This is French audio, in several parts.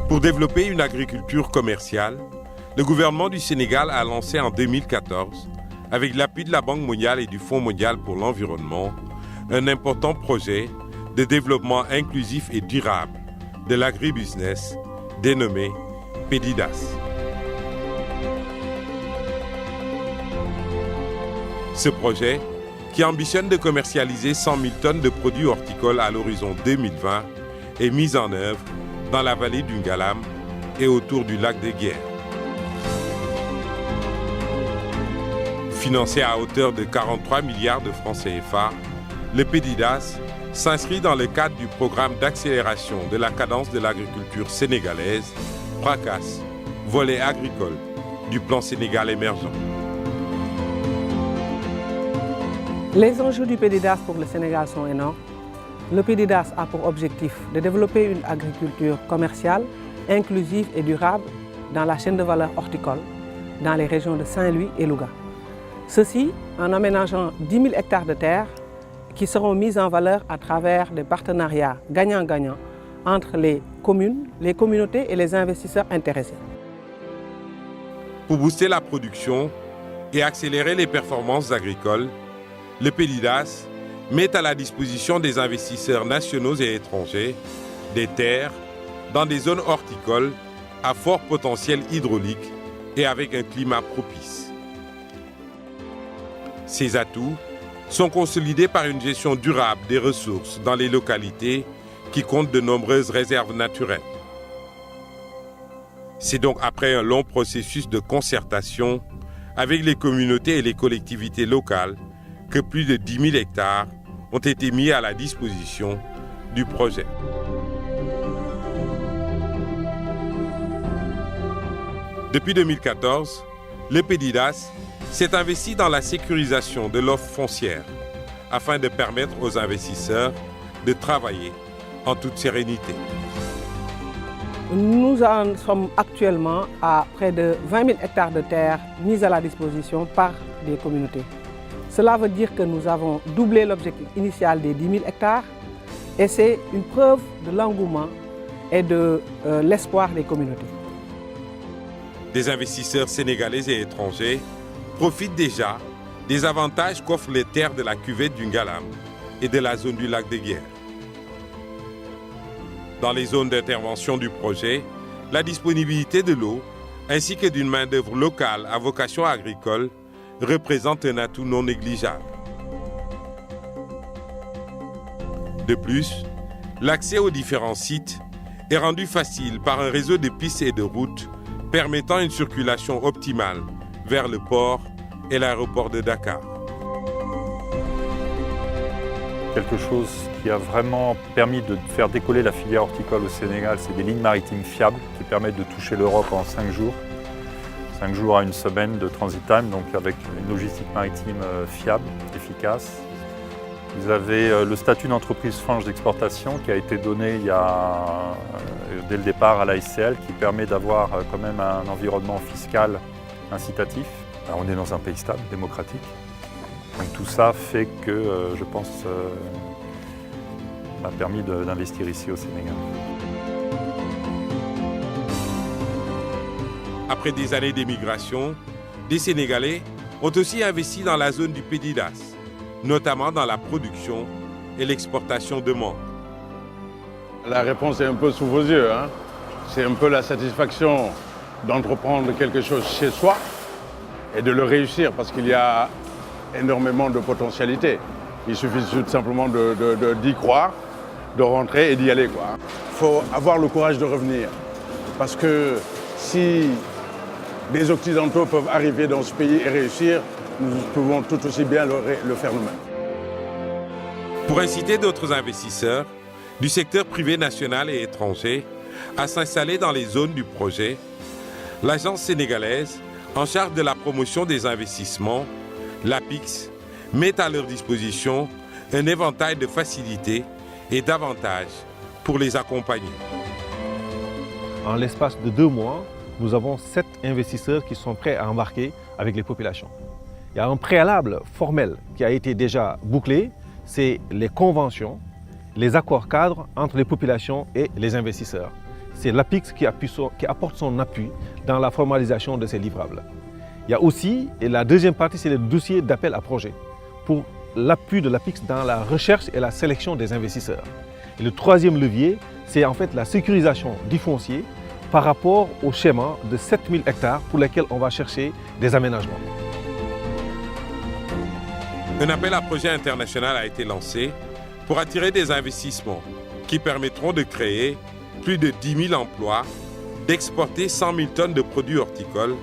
Pour développer une agriculture commerciale, le gouvernement du Sénégal a lancé en 2014, avec l'appui de la Banque mondiale et du Fonds mondial pour l'environnement, un important projet de développement inclusif et durable de l'agribusiness dénommé PEDIDAS. Ce projet, qui ambitionne de commercialiser 100 000 tonnes de produits horticoles à l'horizon 2020, est mis en œuvre dans la vallée du Ngalam et autour du lac de Guiers. Financé à hauteur de 43 milliards de francs CFA, le PEDIDAS s'inscrit dans le cadre du programme d'accélération de la cadence de l'agriculture sénégalaise, PRACAS, volet agricole du plan Sénégal émergent. Les enjeux du PEDIDAS pour le Sénégal sont énormes. Le PEDIDAS a pour objectif de développer une agriculture commerciale, inclusive et durable dans la chaîne de valeur horticole, dans les régions de Saint-Louis et Louga. Ceci en aménageant 10 000 hectares de terre qui seront mis en valeur à travers des partenariats gagnant-gagnant entre les communes, les communautés et les investisseurs intéressés. Pour booster la production et accélérer les performances agricoles, le PEDIDAS met à la disposition des investisseurs nationaux et étrangers des terres dans des zones horticoles à fort potentiel hydraulique et avec un climat propice. Ces atouts sont consolidés par une gestion durable des ressources dans les localités qui comptent de nombreuses réserves naturelles. C'est donc après un long processus de concertation avec les communautés et les collectivités locales que plus de 10 000 hectares ont été mis à la disposition du projet. Depuis 2014, le PEDIDAS s'est investi dans la sécurisation de l'offre foncière afin de permettre aux investisseurs de travailler en toute sérénité. Nous en sommes actuellement à près de 20 000 hectares de terre mis à la disposition par des communautés. Cela veut dire que nous avons doublé l'objectif initial des 10 000 hectares et c'est une preuve de l'engouement et de l'espoir des communautés. Des investisseurs sénégalais et étrangers profitent déjà des avantages qu'offrent les terres de la cuvette du Ngalam et de la zone du lac de Guiers. Dans les zones d'intervention du projet, la disponibilité de l'eau ainsi que d'une main-d'œuvre locale à vocation agricole représente un atout non négligeable. De plus, l'accès aux différents sites est rendu facile par un réseau de pistes et de routes permettant une circulation optimale vers le port et l'aéroport de Dakar. Quelque chose qui a vraiment permis de faire décoller la filière horticole au Sénégal, c'est des lignes maritimes fiables qui permettent de toucher l'Europe en 5 jours. 5 jours à une semaine de transit time, donc avec une logistique maritime fiable, efficace. Vous avez le statut d'entreprise franche d'exportation qui a été donné dès le départ à la SCL, qui permet d'avoir quand même un environnement fiscal incitatif. Alors, on est dans un pays stable, démocratique. Donc tout ça fait que, je pense, m'a permis d'investir ici au Sénégal. Après des années d'émigration, des Sénégalais ont aussi investi dans la zone du PEDIDAS, notamment dans la production et l'exportation de menthe. La réponse est un peu sous vos yeux, hein. C'est un peu la satisfaction d'entreprendre quelque chose chez soi et de le réussir parce qu'il y a énormément de potentialités. Il suffit tout simplement d'y croire, de rentrer et d'y aller, quoi. Il faut avoir le courage de revenir parce que si des Occidentaux peuvent arriver dans ce pays et réussir, nous pouvons tout aussi bien le faire nous-mêmes. Pour inciter d'autres investisseurs du secteur privé national et étranger à s'installer dans les zones du projet, l'agence sénégalaise en charge de la promotion des investissements, l'APIX, met à leur disposition un éventail de facilités et d'avantages pour les accompagner. En l'espace de 2 mois, nous avons 7 investisseurs qui sont prêts à embarquer avec les populations. Il y a un préalable formel qui a été déjà bouclé, c'est les conventions, les accords cadres entre les populations et les investisseurs. c'est l'APIX qui apporte son appui dans la formalisation de ces livrables. Il y a aussi, et la deuxième partie, c'est le dossier d'appel à projet pour l'appui de l'APIX dans la recherche et la sélection des investisseurs. Et le troisième levier, c'est en fait la sécurisation du foncier par rapport au schéma de 7000 hectares pour lesquels on va chercher des aménagements. Un appel à projet international a été lancé pour attirer des investissements qui permettront de créer plus de 10 000 emplois, d'exporter 100 000 tonnes de produits horticoles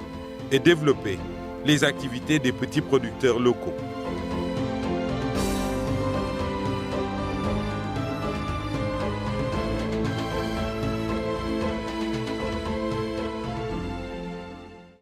et développer les activités des petits producteurs locaux.